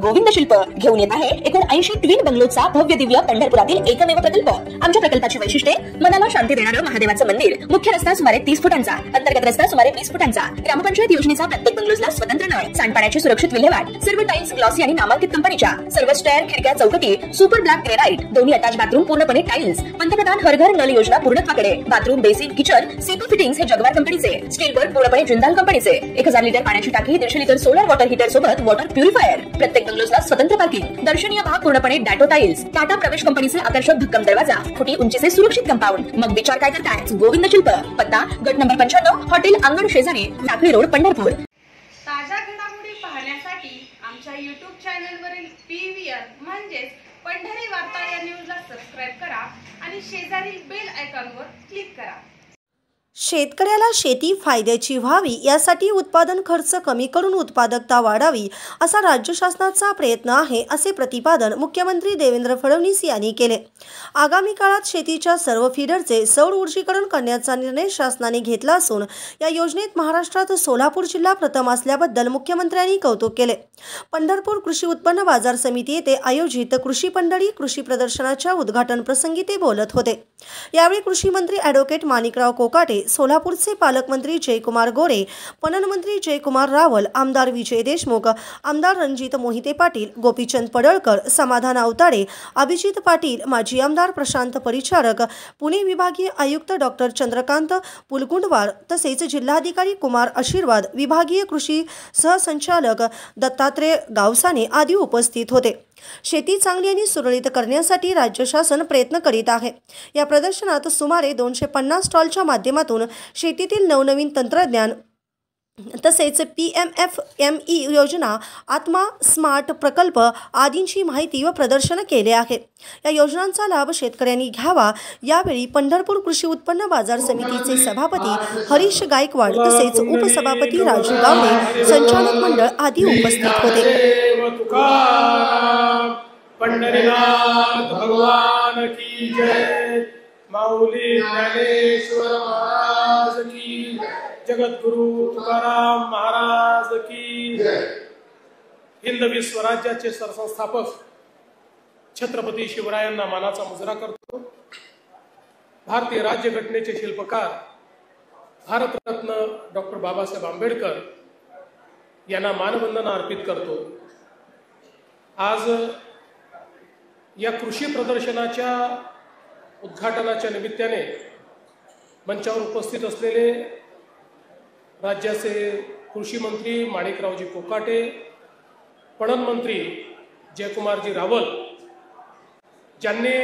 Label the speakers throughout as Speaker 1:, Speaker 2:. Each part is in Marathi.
Speaker 1: गोविंद शिल्प घेऊन येत आहे एकूण 80 ट्विन बंगलोचा भव्य दिव्य पंढरपुरातील एकमेव प्रकल्प। आमच्या प्रकल्पाची वैशिष्ट्ये मनाला शांती देणारं महादेवाचं मंदिर, मुख्य रस्ता सुमारे 30 फुटांचा, अंतर्गत रस्ता सुमारे 20 फुटांचा, ग्रामपंचायत योजनेचा प्रत्येक बंगलोजला स्वतंत्र नळ, सांडपाण्याची सुरक्षित विल्हेवाट, सर्व टाइल्स ग्लॉसी आणि नामांकित कंपनीच्या, सर्व स्टेअर, खिडक्या, चौकटी सुपर ब्लॅक ग्रेनाइट, दोन्ही अटॅच बाथरूम पूर्णपणे टाइल्स, पंतप्रधान हर घर नळ योजना पूर्णत्वाकडे, बाथरूम, बेसिन, किचन, सीपू फिटिंग्स हे जगवार कंपनीचे, स्टील वर्क पूर्णपणे जिंदाल कंपनीचे, 1000 लिटर पाण्याची टाकी, 150 लिटर सोलर वॉटर हीटर सोबत वॉटर प्युरिफायर, प्रत्येक बंगलोजला स्वतंत्र पार्किंग, दर्शनीय भाग पूर्णपणे डॅटो टाइल्स, टाटा प्रवेश कंपनीचे आकर्षक भक्कम दरवाजा, फुटी उंचीचे सुरक्षित कंपाऊंड। मग विचार काय करताय? गोविंद शिल्प, पत्ता गट नंबर 95, हॉटेल अंगण शेजारी, टाकळी रोड, पंढरपूर।
Speaker 2: ताज्या घडामोडी पाहण्यासाठी आमच्या YouTube चॅनलवरील PVR म्हणजेच पंढरी वार्ता या न्यूजला सबस्क्राइब करा आणि शेजारील बेल आयकॉनवर क्लिक करा।
Speaker 3: शेतकऱ्याला शेती फायद्याची व्हावी यासाठी उत्पादन खर्च कमी करून उत्पादकता वाढावी असा राज्य शासनाचा प्रयत्न आहे, असे प्रतिपादन मुख्यमंत्री देवेंद्र फडणवीस यांनी केले। आगामी काळात शेतीच्या सर्व फीडरचे सौर ऊर्जीकरण करण्याचा निर्णय शासनाने घेतला असून या योजनेत महाराष्ट्रात सोलापूर जिल्हा प्रथम असल्याबद्दल मुख्यमंत्र्यांनी कौतुक केले। पंढरपूर कृषी उत्पन्न बाजार समिती येथे आयोजित कृषी पंढरी कृषी प्रदर्शनाच्या उद्घाटन प्रसंगी ते बोलत होते। यावेळी कृषी मंत्री ॲडव्होकेट माणिकराव कोकाटे, सोलापूरचे पालकमंत्री जयकुमार गोरे, पणन मंत्री जयकुमार रावल, आमदार विजय देशमुख, आमदार रणजित मोहिते पाटील, गोपीचंद पडळकर, समाधान अवताडे, अभिजित पाटील, माजी आमदार प्रशांत परिचारक, पुणे विभागीय आयुक्त डॉक्टर चंद्रकांत पुलगुंडवार तसेच जिल्हाधिकारी कुमार आशीर्वाद, विभागीय कृषी सहसंचालक दत्तात्रय गावसाने आदी उपस्थित होते। शेती चांगली आणि सुरळीत करण्यासाठी राज्य शासन प्रयत्न करीत आहे। या प्रदर्शनात सुमारे 250 स्टॉलच्या माध्यमातून शेतीतील नवनवीन तंत्रज्ञान तसेच PMFME योजना, आत्मा स्मार्ट प्रकल्प आदींची माहिती व प्रदर्शन केले आहे। या योजनांचा लाभ शेतकऱ्यांनी घ्यावा। यावेळी पंढरपूर कृषी उत्पन्न बाजार समितीचे सभापती हरीश गायकवाड तसेच उपसभापती राजू गावडे, संचालक मंडळ आदी उपस्थित होते।
Speaker 4: पंढरीनाथ भगवान की जय, माऊली ज्ञानेश्वर महाराज की, जगद्गुरु तुकाराम महाराज की जय। हिंदवी स्वराज्याचे सरसंस्थापक छत्रपती शिवरायांना मानाचा मुजरा करतो। भारतीय राज्यघटनेचे शिल्पकार भारतरत्न डॉक्टर बाबासाहेब आंबेडकर यांना मानवंदना अर्पित करतो। आज या कृषी प्रदर्शनाच्या उद्घाटनाच्या निमित्ताने मंचावर उपस्थित असलेले राज्याचे कृषी मंत्री माणिकरावजी कोकाटे, पणन मंत्री जयकुमारजी रावल, ज्यांनी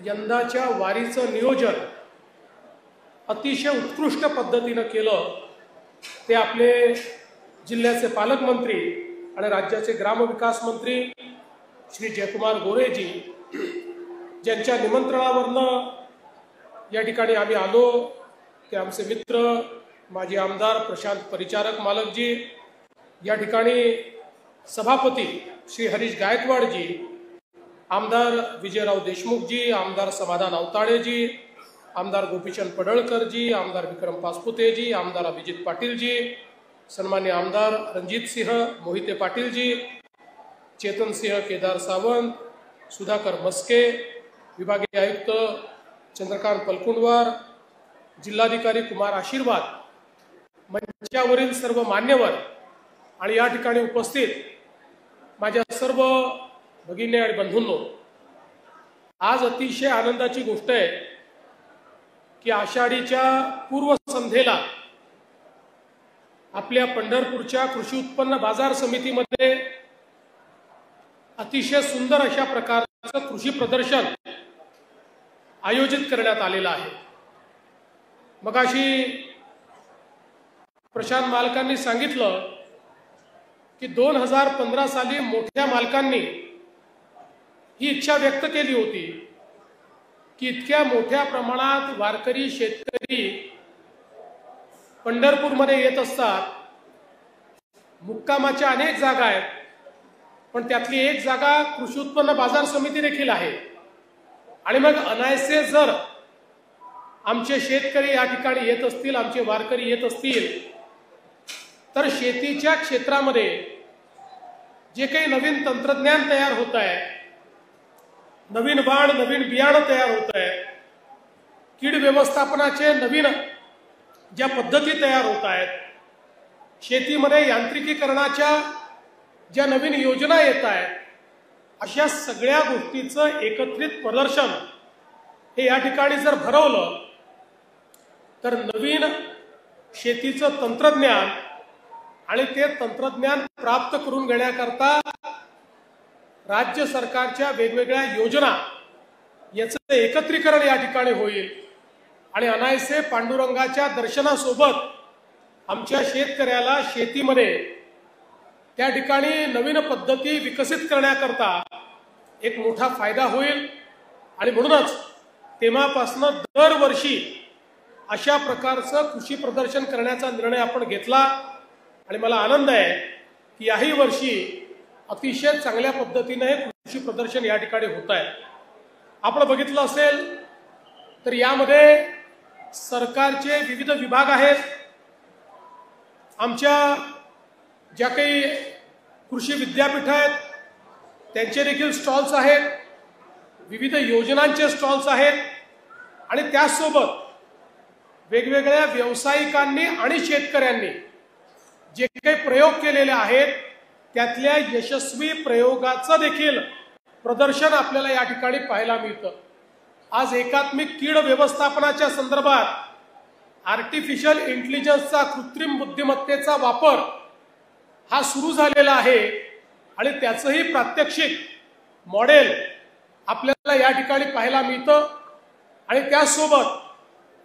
Speaker 4: यंदाच्या वारीचं नियोजन अतिशय उत्कृष्ट पद्धतीने केलं, ते आपले जिल्ह्याचे पालकमंत्री आणि राज्याचे ग्रामविकास मंत्री श्री जयकुमार गोरेजी, ज्यांच्या निमंत्रणावरनं या ठिकाणी आम्ही आलो, ते आमचे मित्र माजी आमदार प्रशांत परिचारक मालकजी, या ठिकाणी सभापती श्री हरीश गायकवाडजी, आमदार विजयराव देशमुखजी, आमदार समाधान अवताडेजी, आमदार गोपीचंद पडळकरजी, आमदार विक्रम पासपुतेजी, आमदार अभिजित पाटीलजी, सन्मान्य आमदार रणजित सिंह मोहिते पाटीलजी, चेतन सिंह केदार सावंत, सुधाकर मस्के, विभागीय आयुक्त चंद्रकांत पलकुंडवार, जिल्हाधिकारी कुमार आशीर्वाद, मंचावरील सर्व मान्यवर आणि या ठिकाणी उपस्थित माझ्या सर्व भगिनी आणि बंधूंनो, आज अतिशय आनंदाची गोष्ट आहे की आषाढीच्या पूर्वसंध्येला आपल्या पंढरपूरच्या कृषी उत्पन्न बाजार समितीमध्ये अतिशय सुंदर अशा प्रकारचं कृषी प्रदर्शन आयोजित करण्यात आलेलं आहे। मगाशी प्रशांत मालकांनी सांगितलं की 2015 साली मोठ्या मालकांनी ही इच्छा व्यक्त केली होती की इतक्या मोठ्या प्रमाणात वारकरी शेतकरी पंढरपूरमध्ये येत असतात, मुक्कामाच्या अनेक जागा आहेत, पण त्यातली एक जागा कृषी उत्पन्न बाजार समिती देखील आहे। आणि मग अनायसे जर आमचे शेतकरी या ठिकाणी येत असतील, आमचे वारकरी येत असतील, तर शेतीच्या क्षेत्रामध्ये जे काही नवीन तंत्रज्ञान तयार होत आहे, नवीन बाण नवीन बियाणं तयार होत आहे, कीड व्यवस्थापनाचे नवीन ज्या पद्धती तयार होत आहेत, शेतीमध्ये यांत्रिकीकरणाच्या ज्या नवीन योजना येत आहेत, अशा सगळ्या गोष्टीचं एकत्रित प्रदर्शन हे या ठिकाणी जर भरवलं तर नवीन शेतीचं तंत्रज्ञान आणि ते तंत्रज्ञान प्राप्त करून घेण्याकरता राज्य सरकारच्या वेगवेगळ्या योजना याचं एकत्रीकरण या ठिकाणी होईल आणि अनायसे पांडुरंगाच्या दर्शनासोबत आमच्या शेतकऱ्याला शेतीमध्ये त्या ठिकाणी नवीन पद्धती विकसित करण्याकरता एक मोठा फायदा होईल आणि म्हणूनच तेव्हापासून दरवर्षी अशा प्रकारचं कृषी प्रदर्शन करण्याचा निर्णय आपण घेतला आणि मला आनंद आहे की याही वर्षी अतिशय चांगल्या पद्धतीने हे कृषी प्रदर्शन या ठिकाणी होत आहे। आपण बघितलं असेल तर यामध्ये सरकारचे विविध विभाग आहेत, आमच्या ज्या काही कृषी विद्यापीठ आहेत त्यांचे देखील स्टॉल्स आहेत, विविध योजनांचे स्टॉल्स आहेत आणि त्याचसोबत वेगवेगळ्या व्यावसायिकांनी आणि शेतकऱ्यांनी जे काही प्रयोग केलेले आहेत त्यातल्या यशस्वी प्रयोगाचं देखील प्रदर्शन आपल्याला या ठिकाणी पाहायला मिळतं। आज एकात्मिक कीड व्यवस्थापनाच्या संदर्भात आर्टिफिशियल इंटेलिजन्सचा कृत्रिम बुद्धिमत्तेचा वापर हा सुरू झालेला आहे आणि त्याचंही प्रात्यक्षिक मॉडेल आपल्याला या ठिकाणी पाहायला मिळतं आणि त्यासोबत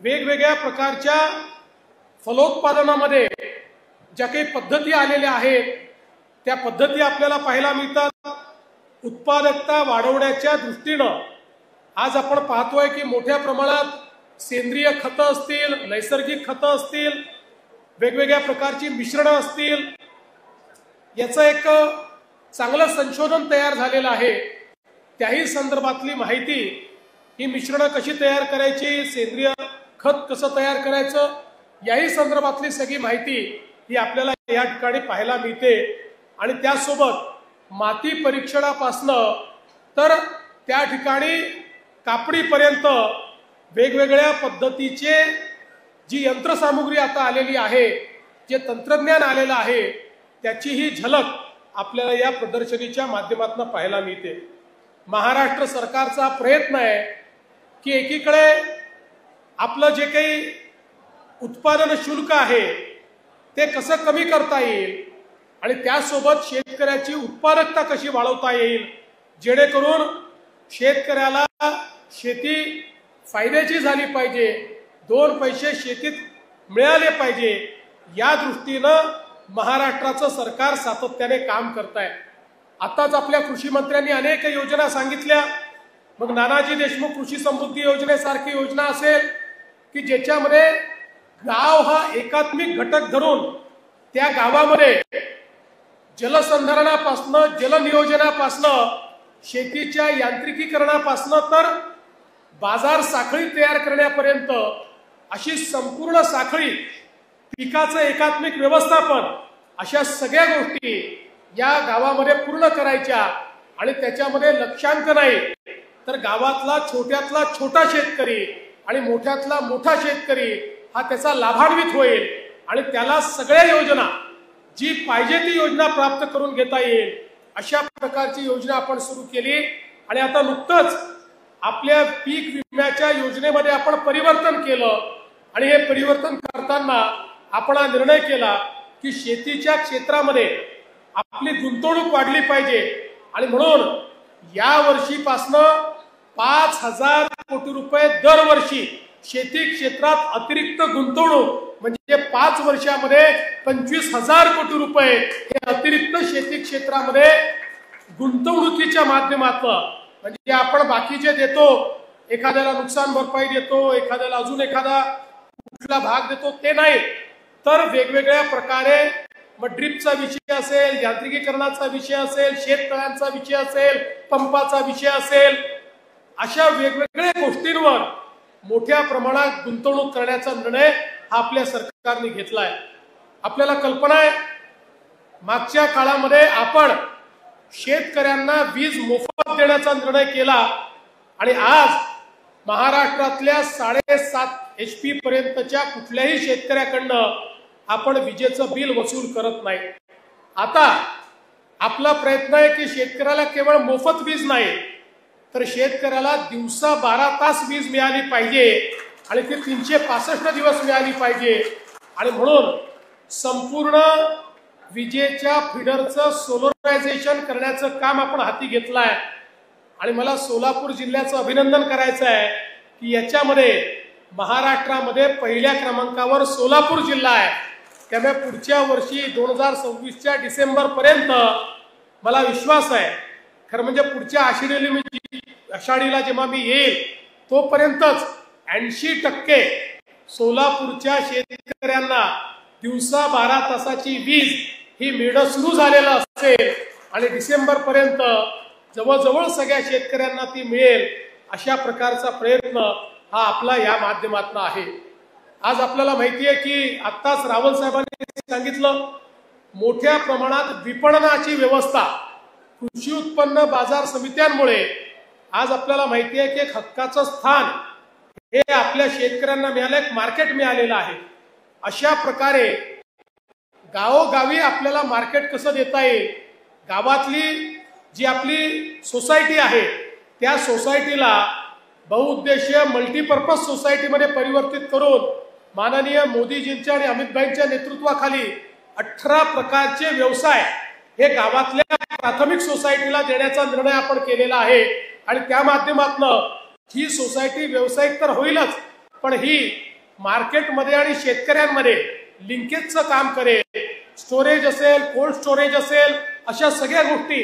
Speaker 4: वेगवेगळ्या प्रकारच्या फलोत्पादनामध्ये ज्या काही पद्धती आलेल्या आहेत त्या पद्धती आपल्याला पाहायला मिळतात। उत्पादकता वाढवण्याच्या दृष्टीनं आज आपण पाहतोय की मोठ्या प्रमाणात सेंद्रिय खतं असतील, नैसर्गिक खतं असतील, वेगवेगळ्या प्रकारची मिश्रणं असतील, याचं एक चांगलं संशोधन तयार झालेलं आहे। त्याही संदर्भातली माहिती, ही मिश्रणं कशी तयार करायची, सेंद्रिय खत कसं तयार करायचं, याही संदर्भातली सगळी माहिती ही आपल्याला या ठिकाणी पाहायला मिळते आणि त्यासोबत माती परीक्षणापासनं तर त्या ठिकाणी कापणीपर्यंत वेगवेगळ्या पद्धतीचे जी यंत्रसामुग्री आता आलेली आहे, जे तंत्रज्ञान आलेलं आहे, त्याची ही झलक आपल्याला या प्रदर्शनीच्या माध्यमातून पाहायला मिळते। महाराष्ट्र सरकारचा प्रयत्न आहे की एकीकडे आपलं जे काही उत्पादन शुल्क आहे ते कसं कमी करता येईल आणि त्यासोबत शेतकऱ्याची उत्पादकता कशी वाढवता येईल, जेणेकरून शेतकऱ्याला शेती फायद्याची झाली पाहिजे, दोन पैसे शेतीत मिळाले पाहिजे, या दृष्टीनं महाराष्ट्राचं सरकार सातत्याने काम करत आहे। आताच आपल्या कृषी मंत्र्यांनी अनेक योजना सांगितल्या, मग नानाजी देशमुख कृषी समृद्धी योजनेसारखी योजना असेल की ज्याच्यामध्ये गाव हा एकात्मिक घटक धरून त्या गावामध्ये जलसंधारणापासनं, जलनियोजनापासनं, शेतीच्या यांत्रिकीकरणापासनं तर बाजार साखळी तयार करण्यापर्यंत अशी संपूर्ण साखळी, पिकाचं एकात्मिक व्यवस्थापन, अशा सगळ्या गोष्टी या गावामध्ये पूर्ण करायच्या आणि त्याच्यामध्ये लक्षांक नाही तर गावातला छोट्यातला छोटा शेतकरी आणि मोठ्यातला मोठा शेतकरी हा त्याचा लाभान्वित होईल आणि त्याला सगळ्या योजना, जी पाहिजे ती योजना प्राप्त करून घेता येईल, अशा प्रकारची योजना आपण सुरू केली आणि आता नुकतंच आपल्या पीक विम्याच्या योजनेमध्ये आपण परिवर्तन केलं आणि हे परिवर्तन करताना आपण हा निर्णय केला की शेतीच्या क्षेत्रामध्ये आपली गुंतवणूक वाढली पाहिजे आणि म्हणून या वर्षीपासनं 5,000 कोटी रुपये दरवर्षी शेती क्षेत्रात अतिरिक्त गुंतवणूक, म्हणजे 5 वर्षामध्ये 25,000 कोटी रुपये हे अतिरिक्त शेती क्षेत्रामध्ये गुंतवणुकीच्या माध्यमातून, म्हणजे आपण बाकीचे देतो, एखाद्याला नुकसान भरपाई देतो, एखाद्याला अजून एखादा कुठला भाग देतो, ते नाही तर वेगवेगळ्या प्रकारे मग ड्रिपचा विषय असेल, यांत्रिकीकरणाचा विषय असेल, शेततळ्यांचा विषय असेल, पंपाचा विषय असेल, अशा वेगवेगळ्या गोष्टींवर मोठ्या प्रमाणात गुंतवणूक करण्याचा निर्णय हा आपल्या सरकारने घेतला आहे। आपल्याला कल्पना आहे मागच्या काळामध्ये आपण शेतकऱ्यांना वीज मोफत देण्याचा निर्णय केला आणि आज महाराष्ट्रातल्या 7.5 HP पर्यंतच्या कुठल्याही शेतकऱ्याकडनं आपण विजेचं बिल वसूल करत नाही। आता आपला प्रयत्न आहे की शेतकऱ्याला केवळ मोफत वीज नाही तर शेतकऱ्याला दिवसा 12 तास वीज मिळाली पाहिजे आणि ती 365 दिवस मिळाली पाहिजे आणि म्हणून संपूर्ण विजेच्या फीडरचं सोलरायझेशन करण्याचं काम आपण हाती घेतलं आहे आणि मला सोलापूर जिल्ह्याचं अभिनंदन करायचं आहे की याच्यामध्ये महाराष्ट्रामध्ये पहिल्या क्रमांकावर सोलापूर जिल्हा आहे। त्यामुळे पुढच्या वर्षी 2026च्या डिसेंबर पर्यंत मला विश्वास आहे, खरं म्हणजे पुढच्या आषाढीला जेव्हा मी येईल तोपर्यंतच 80% सोलापूरच्या शेतकऱ्यांना दिवसा 12 तासाची वीज ही मिळणं सुरू झालेलं असेल आणि डिसेंबर पर्यंत जवळजवळ सगळ्या शेतकऱ्यांना ती मिळेल अशा प्रकारचा प्रयत्न हा आपला या माध्यमातून आहे। आज आपल्याला माहिती आहे की आत्ताच रावल साहेबांनी सांगितलं मोठ्या प्रमाणात विपणनाची व्यवस्था कृषी उत्पन्न बाजार समित्यांमुळे आज आपल्याला माहिती आहे की एक हक्काचं स्थान हे आपल्या शेतकऱ्यांना मिळालं, एक मार्केट मिळालेलं आहे। अशा प्रकारे गावोगावी आपल्याला मार्केट कसं देता येईल, गावातली जी आपली सोसायटी आहे त्या सोसायटीला बहुउद्देशीय मल्टीपर्पज सोसायटीमध्ये परिवर्तित करून माननीय मोदीजींच्या आणि अमितभाईंच्या नेतृत्वाखाली 18 प्रकारचे व्यवसाय हे गावातल्या प्राथमिक सोसायटीला देण्याचा निर्णय आपण केलेला आहे आणि त्या माध्यमातून ही सोसायटी व्यावसायिक तर होईलच पण ही मार्केटमध्ये आणि शेतकऱ्यांमध्ये लिंकेजचं काम करेल। स्टोरेज असेल, कोल्ड स्टोरेज असेल, अशा सगळ्या गोष्टी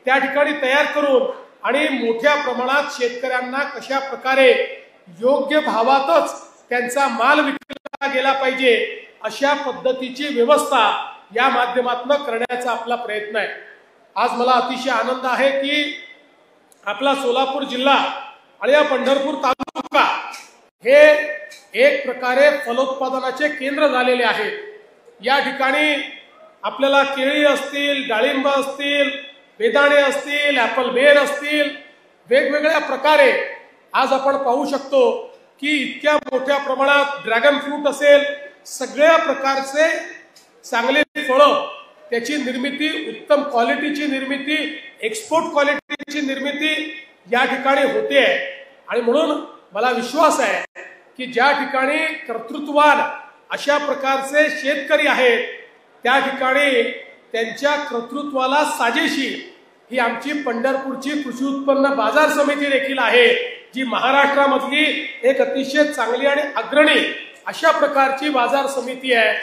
Speaker 4: त्या ठिकाणी तयार करून आणि मोठ्या प्रमाणात शेतकऱ्यांना कशा प्रकारे योग्य भावातच त्यांचा माल विकला गेला पाहिजे अशा पद्धतीची व्यवस्था या माध्यमातून करण्याचा आपला प्रयत्न आहे। आज मला अतिशय आनंद आहे की आपला सोलापूर जिल्हा आणि या पंढरपूर तालुका हे एक प्रकारे फलोत्पादनाचे केंद्र झालेले आहे। या ठिकाणी आपल्याला केळी असतील, डाळिंब असतील, बेदाणे असतील, ऍपल बेर असतील, वेगवेगळ्या प्रकारे आज आपण पाहू शकतो की इतक्या मोठ्या प्रमाणात ड्रॅगन फ्रूट असेल, सगळ्या प्रकारचे चांगले फळं त्याची निर्मिती, उत्तम क्वालिटीची निर्मिती, एक्सपोर्ट क्वालिटीची निर्मिती या ठिकाणी होते आणि म्हणून मला विश्वास आहे की ज्या ठिकाणी कर्तृत्ववान अशा प्रकारचे शेतकरी आहेत त्या ठिकाणी त्यांच्या कर्तृत्वाला साजेशी ही आमची पंढरपूरची कृषी उत्पन्न बाजार समिती देखील आहे जी महाराष्ट्रामधली एक अतिशय चांगली आणि अग्रणी अशा प्रकारची बाजार समिती आहे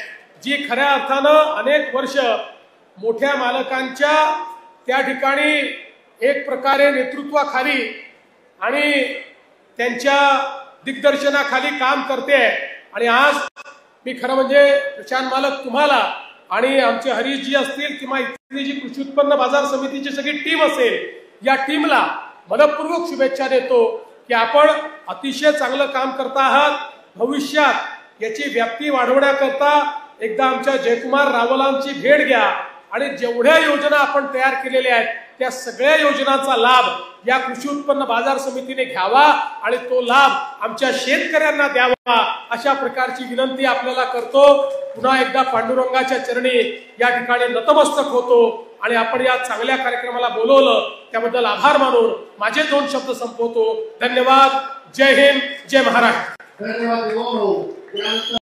Speaker 4: जी खऱ्या अर्थानं अनेक वर्ष मोठ्या मालकांच्या त्या ठिकाणी एक प्रकारे नेतृत्वाखाली आणि त्यांच्या दिग्दर्शनाखाली काम करते आणि आज मी खरं म्हणजे प्रशांत मालक तुम्हाला आणि आमचे हरीशजी असतील किंवा इथली जी कृषी उत्पन्न बाजार समितीची सगळी टीम असेल या टीमला मनपूर्वक शुभेच्छा देतो की आपण अतिशय चांगलं काम करता आहात। भविष्यात याची व्याप्ती वाढवण्याकरता एकदा आमच्या जयकुमार रावलांची भेट घ्या आणि जेवढ्या योजना आपण तयार केलेल्या आहेत त्या सगळ्या योजनांचा लाभ या कृषी उत्पन्न बाजार समितीने घ्यावा आणि तो लाभ आमच्या शेतकऱ्यांना द्यावा अशा प्रकारची विनंती आपल्याला करतो। पुन्हा एकदा पांडुरंगाच्या चरणी या ठिकाणी नतमस्तक होतो आणि आपण या चांगल्या कार्यक्रमाला बोलवलं त्याबद्दल आभार मानून माझे 2 शब्द संपवतो। धन्यवाद। जय हिंद, जय महाराष्ट्र।
Speaker 5: धन्यवाद।